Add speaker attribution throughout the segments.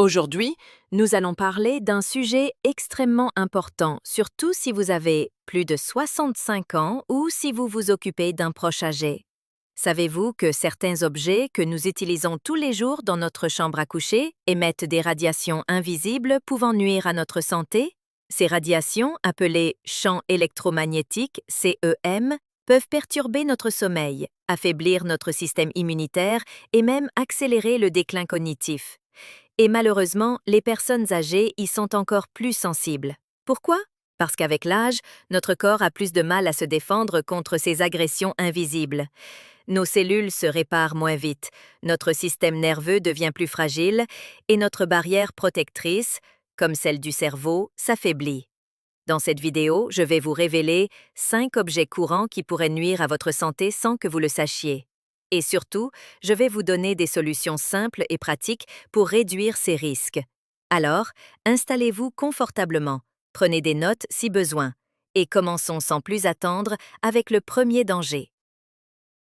Speaker 1: Aujourd'hui, nous allons parler d'un sujet extrêmement important, surtout si vous avez plus de 65 ans ou si vous vous occupez d'un proche âgé. Savez-vous que certains objets que nous utilisons tous les jours dans notre chambre à coucher émettent des radiations invisibles pouvant nuire à notre santé? Ces radiations, appelées champs électromagnétiques, CEM, peuvent perturber notre sommeil, affaiblir notre système immunitaire et même accélérer le déclin cognitif. Et malheureusement, les personnes âgées y sont encore plus sensibles. Pourquoi? Parce qu'avec l'âge, notre corps a plus de mal à se défendre contre ces agressions invisibles. Nos cellules se réparent moins vite, notre système nerveux devient plus fragile et notre barrière protectrice, comme celle du cerveau, s'affaiblit. Dans cette vidéo, je vais vous révéler 5 objets courants qui pourraient nuire à votre santé sans que vous le sachiez. Et surtout, je vais vous donner des solutions simples et pratiques pour réduire ces risques. Alors, installez-vous confortablement, prenez des notes si besoin, et commençons sans plus attendre avec le premier danger.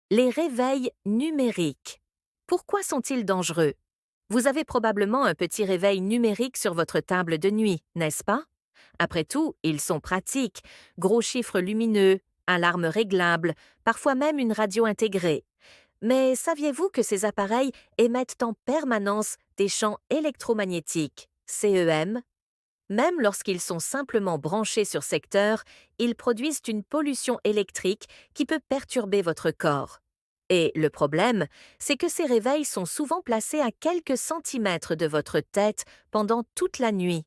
Speaker 1: Les réveils numériques. Pourquoi sont-ils dangereux? Vous avez probablement un petit réveil numérique sur votre table de nuit, n'est-ce pas? Après tout, ils sont pratiques, gros chiffres lumineux, alarmes réglables, parfois même une radio intégrée. Mais saviez-vous que ces appareils émettent en permanence des champs électromagnétiques, CEM? Même lorsqu'ils sont simplement branchés sur secteur, ils produisent une pollution électrique qui peut perturber votre corps. Et le problème, c'est que ces réveils sont souvent placés à quelques centimètres de votre tête pendant toute la nuit.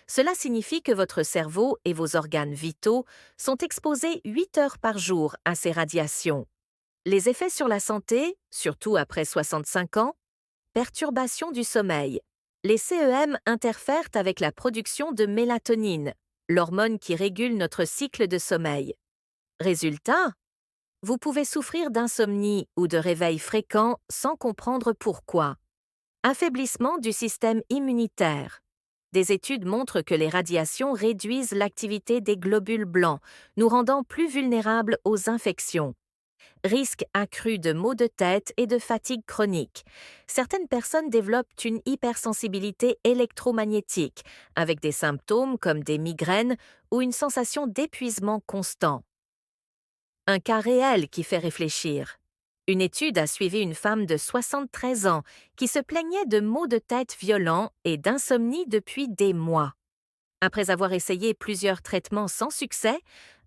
Speaker 1: Cela signifie que votre cerveau et vos organes vitaux sont exposés 8 heures par jour à ces radiations. Les effets sur la santé, surtout après 65 ans, perturbation du sommeil. Les CEM interfèrent avec la production de mélatonine, l'hormone qui régule notre cycle de sommeil. Résultat, vous pouvez souffrir d'insomnie ou de réveils fréquents sans comprendre pourquoi. Affaiblissement du système immunitaire. Des études montrent que les radiations réduisent l'activité des globules blancs, nous rendant plus vulnérables aux infections. Risque accru de maux de tête et de fatigue chronique. Certaines personnes développent une hypersensibilité électromagnétique, avec des symptômes comme des migraines ou une sensation d'épuisement constant. Un cas réel qui fait réfléchir. Une étude a suivi une femme de 73 ans qui se plaignait de maux de tête violents et d'insomnie depuis des mois. Après avoir essayé plusieurs traitements sans succès,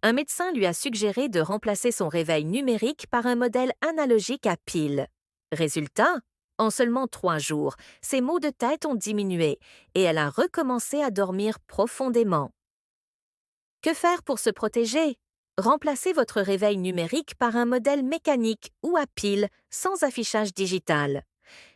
Speaker 1: un médecin lui a suggéré de remplacer son réveil numérique par un modèle analogique à pile. Résultat, en seulement 3 jours, ses maux de tête ont diminué et elle a recommencé à dormir profondément. Que faire pour se protéger? Remplacez votre réveil numérique par un modèle mécanique ou à pile sans affichage digital.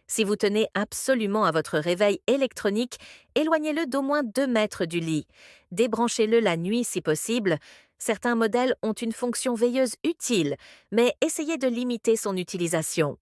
Speaker 1: Si vous tenez absolument à votre réveil électronique, éloignez-le d'au moins 2 mètres du lit. Débranchez-le la nuit si possible. Certains modèles ont une fonction veilleuse utile, mais essayez de limiter son utilisation.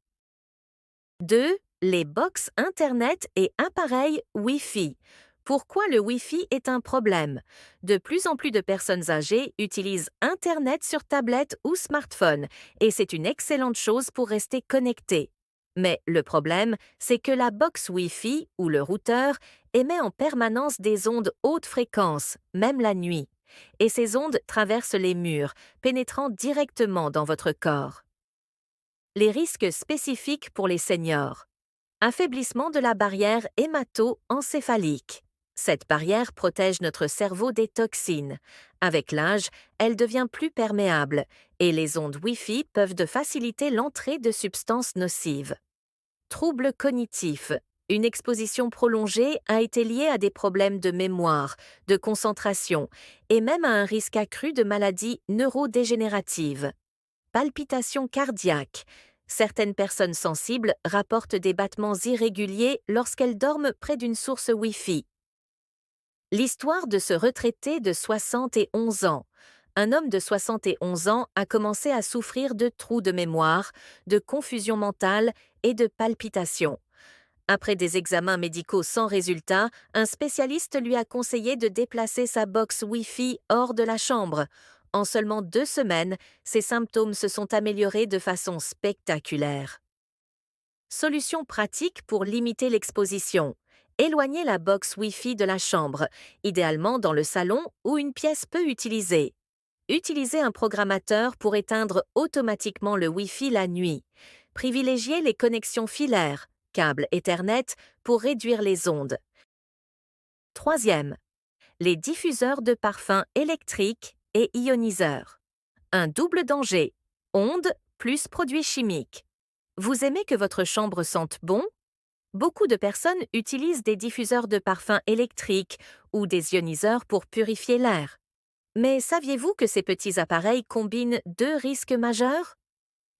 Speaker 1: 2. Les box Internet et appareils Wi-Fi. Pourquoi le Wi-Fi est un problème? De plus en plus de personnes âgées utilisent Internet sur tablette ou smartphone, et c'est une excellente chose pour rester connecté. Mais le problème, c'est que la box Wi-Fi ou le routeur émet en permanence des ondes haute fréquence, même la nuit. Et ces ondes traversent les murs, pénétrant directement dans votre corps. Les risques spécifiques pour les seniors. Affaiblissement de la barrière hémato-encéphalique. Cette barrière protège notre cerveau des toxines. Avec l'âge, elle devient plus perméable et les ondes Wi-Fi peuvent faciliter l'entrée de substances nocives. Troubles cognitifs. Une exposition prolongée a été liée à des problèmes de mémoire, de concentration et même à un risque accru de maladies neurodégénératives. Palpitations cardiaques. Certaines personnes sensibles rapportent des battements irréguliers lorsqu'elles dorment près d'une source Wi-Fi. L'histoire de ce retraité de 71 ans. Un homme de 71 ans a commencé à souffrir de trous de mémoire, de confusion mentale et de palpitations. Après des examens médicaux sans résultat, un spécialiste lui a conseillé de déplacer sa box Wi-Fi hors de la chambre. En seulement 2 semaines, ses symptômes se sont améliorés de façon spectaculaire. Solutions pratiques pour limiter l'exposition. Éloignez la box Wi-Fi de la chambre, idéalement dans le salon ou une pièce peu utilisée. Utilisez un programmateur pour éteindre automatiquement le Wi-Fi la nuit. Privilégiez les connexions filaires, câbles Ethernet, pour réduire les ondes. Troisième, les diffuseurs de parfums électriques et ioniseurs. Un double danger, ondes plus produits chimiques. Vous aimez que votre chambre sente bon? Beaucoup de personnes utilisent des diffuseurs de parfums électriques ou des ioniseurs pour purifier l'air. Mais saviez-vous que ces petits appareils combinent deux risques majeurs?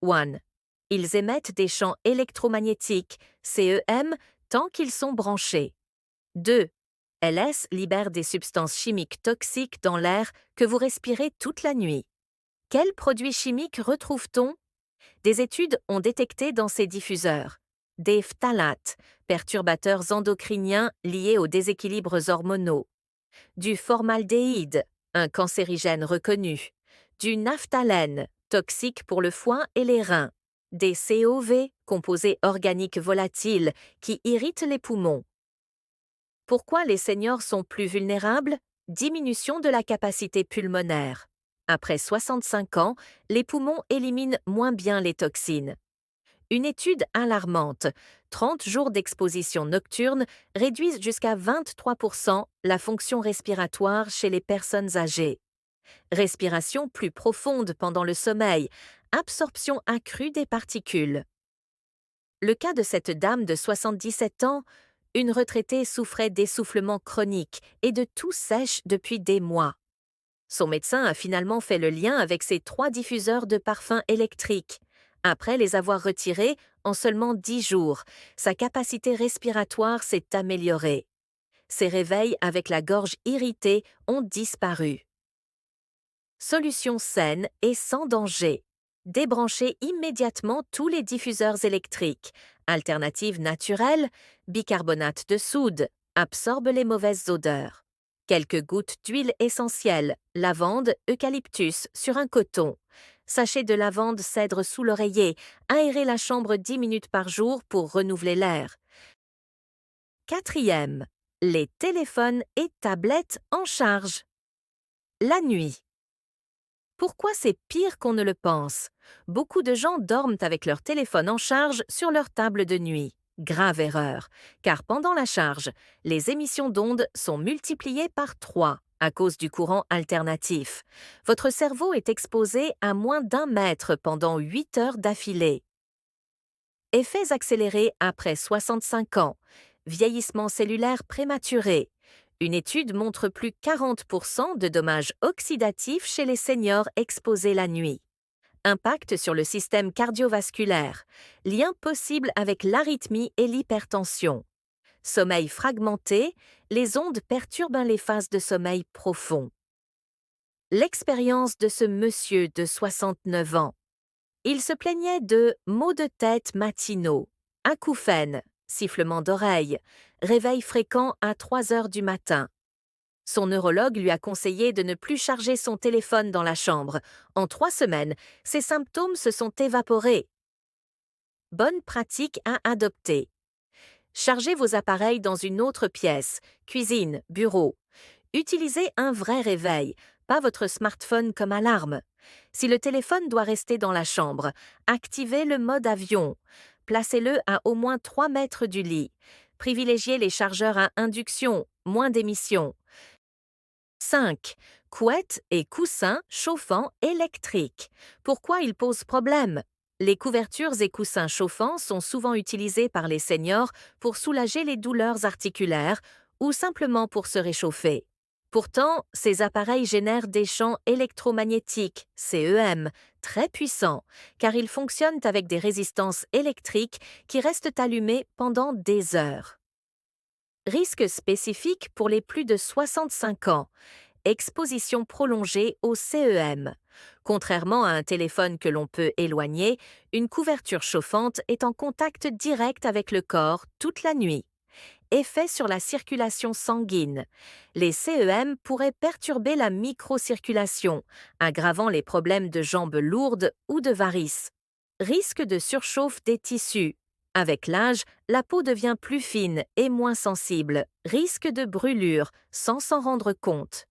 Speaker 1: 1. Ils émettent des champs électromagnétiques, CEM, tant qu'ils sont branchés. 2. LS libère des substances chimiques toxiques dans l'air que vous respirez toute la nuit. Quels produits chimiques retrouve-t-on? Des études ont détecté dans ces diffuseurs des phtalates, perturbateurs endocriniens liés aux déséquilibres hormonaux, du formaldéhyde, un cancérigène reconnu, du naphthalène, toxique pour le foie et les reins, des COV, composés organiques volatiles, qui irritent les poumons. Pourquoi les seniors sont plus vulnérables? Diminution de la capacité pulmonaire. Après 65 ans, les poumons éliminent moins bien les toxines. Une étude alarmante, 30 jours d'exposition nocturne réduisent jusqu'à 23% la fonction respiratoire chez les personnes âgées. Respiration plus profonde pendant le sommeil, absorption accrue des particules. Le cas de cette dame de 77 ans, une retraitée souffrait d'essoufflement chronique et de toux sèche depuis des mois. Son médecin a finalement fait le lien avec ses 3 diffuseurs de parfums électriques. Après les avoir retirés, en seulement 10 jours, sa capacité respiratoire s'est améliorée. Ses réveils avec la gorge irritée ont disparu. Solution saine et sans danger. Débranchez immédiatement tous les diffuseurs électriques. Alternative naturelle, bicarbonate de soude, absorbe les mauvaises odeurs. Quelques gouttes d'huile essentielle, lavande, eucalyptus sur un coton. Sachet de lavande cèdre sous l'oreiller. Aérez la chambre 10 minutes par jour pour renouveler l'air. Quatrième, les téléphones et tablettes en charge. La nuit. Pourquoi c'est pire qu'on ne le pense? Beaucoup de gens dorment avec leur téléphone en charge sur leur table de nuit. Grave erreur, car pendant la charge, les émissions d'ondes sont multipliées par 3 à cause du courant alternatif. Votre cerveau est exposé à moins d'1 mètre pendant 8 heures d'affilée. Effets accélérés après 65 ans. Vieillissement cellulaire prématuré. Une étude montre plus 40% de dommages oxydatifs chez les seniors exposés la nuit. Impact sur le système cardiovasculaire. Lien possible avec l'arythmie et l'hypertension. Sommeil fragmenté, les ondes perturbent les phases de sommeil profond. L'expérience de ce monsieur de 69 ans. Il se plaignait de maux de tête matinaux, acouphènes, sifflements d'oreilles, réveil fréquent à 3 heures du matin. Son neurologue lui a conseillé de ne plus charger son téléphone dans la chambre. En 3 semaines, ses symptômes se sont évaporés. Bonne pratique à adopter. Chargez vos appareils dans une autre pièce, cuisine, bureau. Utilisez un vrai réveil, pas votre smartphone comme alarme. Si le téléphone doit rester dans la chambre, activez le mode avion. Placez-le à au moins 3 mètres du lit. Privilégiez les chargeurs à induction, moins d'émissions. 5. Couettes et coussins chauffants électriques. Pourquoi ils posent problème? Les couvertures et coussins chauffants sont souvent utilisés par les seniors pour soulager les douleurs articulaires ou simplement pour se réchauffer. Pourtant, ces appareils génèrent des champs électromagnétiques, CEM, très puissants, car ils fonctionnent avec des résistances électriques qui restent allumées pendant des heures. Risques spécifiques pour les plus de 65 ans. Exposition prolongée au CEM. Contrairement à un téléphone que l'on peut éloigner, une couverture chauffante est en contact direct avec le corps toute la nuit. Effet sur la circulation sanguine. Les CEM pourraient perturber la microcirculation, aggravant les problèmes de jambes lourdes ou de varices. Risque de surchauffe des tissus. Avec l'âge, la peau devient plus fine et moins sensible, risque de brûlure sans s'en rendre compte.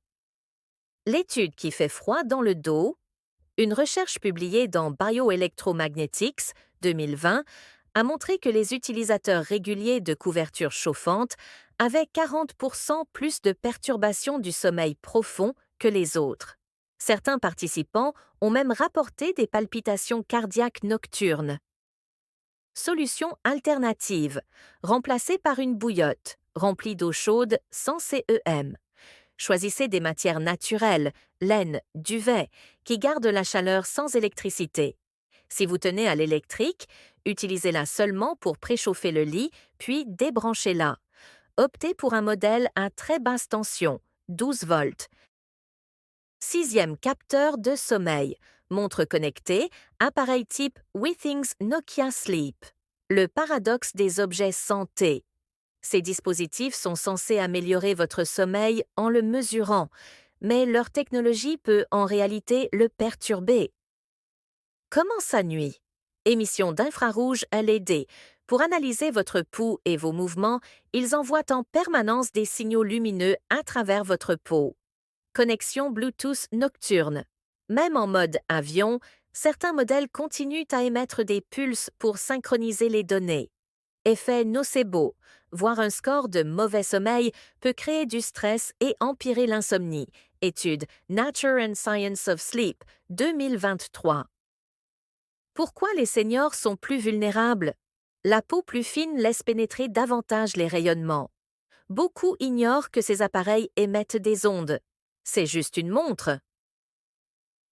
Speaker 1: L'étude qui fait froid dans le dos, une recherche publiée dans Bioelectromagnetics 2020 a montré que les utilisateurs réguliers de couvertures chauffantes avaient 40% plus de perturbations du sommeil profond que les autres. Certains participants ont même rapporté des palpitations cardiaques nocturnes. Solution alternative, remplacée par une bouillotte, remplie d'eau chaude sans CEM. Choisissez des matières naturelles, laine, duvet, qui gardent la chaleur sans électricité. Si vous tenez à l'électrique, utilisez-la seulement pour préchauffer le lit, puis débranchez-la. Optez pour un modèle à très basse tension, 12 volts. Sixième capteur de sommeil, montre connectée, appareil type Withings Nokia Sleep. Le paradoxe des objets santé. Ces dispositifs sont censés améliorer votre sommeil en le mesurant, mais leur technologie peut en réalité le perturber. Comment ça nuit? Émission d'infrarouge LED. Pour analyser votre pouls et vos mouvements, ils envoient en permanence des signaux lumineux à travers votre peau. Connexion Bluetooth nocturne. Même en mode avion, certains modèles continuent à émettre des pulses pour synchroniser les données. Effet nocebo. Voir un score de mauvais sommeil peut créer du stress et empirer l'insomnie. Étude Nature and Science of Sleep 2023. Pourquoi les seniors sont plus vulnérables? La peau plus fine laisse pénétrer davantage les rayonnements. Beaucoup ignorent que ces appareils émettent des ondes. C'est juste une montre.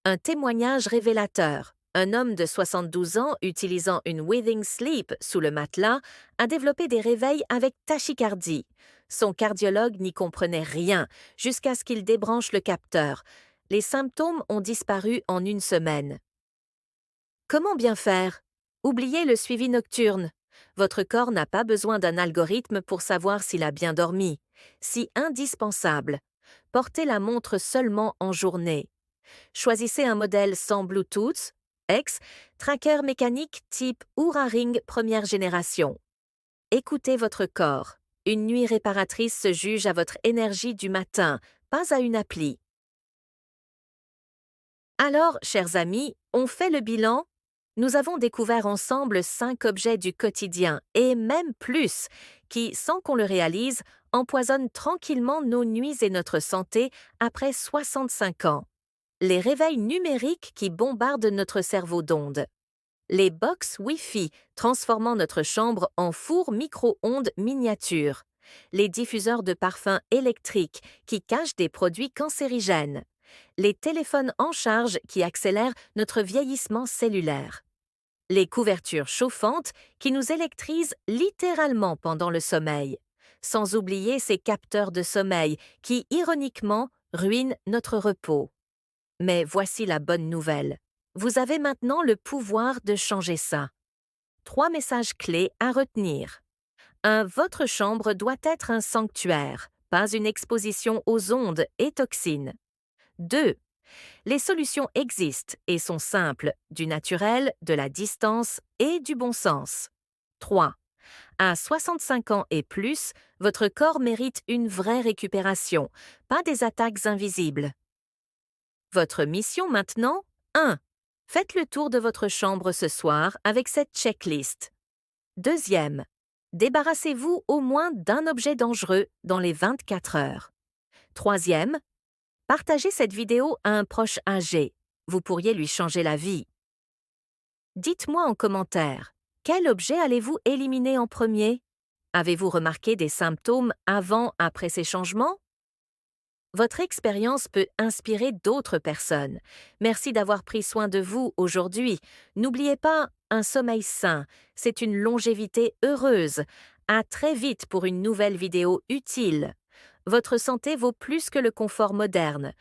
Speaker 1: Un témoignage révélateur. Un homme de 72 ans utilisant une Withings Sleep sous le matelas a développé des réveils avec tachycardie. Son cardiologue n'y comprenait rien jusqu'à ce qu'il débranche le capteur. Les symptômes ont disparu en une semaine. Comment bien faire? Oubliez le suivi nocturne. Votre corps n'a pas besoin d'un algorithme pour savoir s'il a bien dormi. Si indispensable, portez la montre seulement en journée. Choisissez un modèle sans Bluetooth, tracker mécanique type Oura Ring première génération. Écoutez votre corps. Une nuit réparatrice se juge à votre énergie du matin, pas à une appli. Alors, chers amis, on fait le bilan? Nous avons découvert ensemble 5 objets du quotidien, et même plus, qui, sans qu'on le réalise, empoisonnent tranquillement nos nuits et notre santé après 65 ans. Les réveils numériques qui bombardent notre cerveau d'ondes. Les box Wi-Fi transformant notre chambre en four micro-ondes miniature. Les diffuseurs de parfums électriques qui cachent des produits cancérigènes. Les téléphones en charge qui accélèrent notre vieillissement cellulaire. Les couvertures chauffantes qui nous électrisent littéralement pendant le sommeil. Sans oublier ces capteurs de sommeil qui, ironiquement, ruinent notre repos. Mais voici la bonne nouvelle. Vous avez maintenant le pouvoir de changer ça. 3 messages clés à retenir. 1. Votre chambre doit être un sanctuaire, pas une exposition aux ondes et toxines. 2. Les solutions existent et sont simples, du naturel, de la distance et du bon sens. 3. À 65 ans et plus, votre corps mérite une vraie récupération, pas des attaques invisibles. Votre mission maintenant? 1. Faites le tour de votre chambre ce soir avec cette checklist. 2. Débarrassez-vous au moins d'un objet dangereux dans les 24 heures. 3. Partagez cette vidéo à un proche âgé. Vous pourriez lui changer la vie. Dites-moi en commentaire, quel objet allez-vous éliminer en premier? Avez-vous remarqué des symptômes avant-après ces changements? Votre expérience peut inspirer d'autres personnes. Merci d'avoir pris soin de vous aujourd'hui. N'oubliez pas, un sommeil sain, c'est une longévité heureuse. À très vite pour une nouvelle vidéo utile. Votre santé vaut plus que le confort moderne.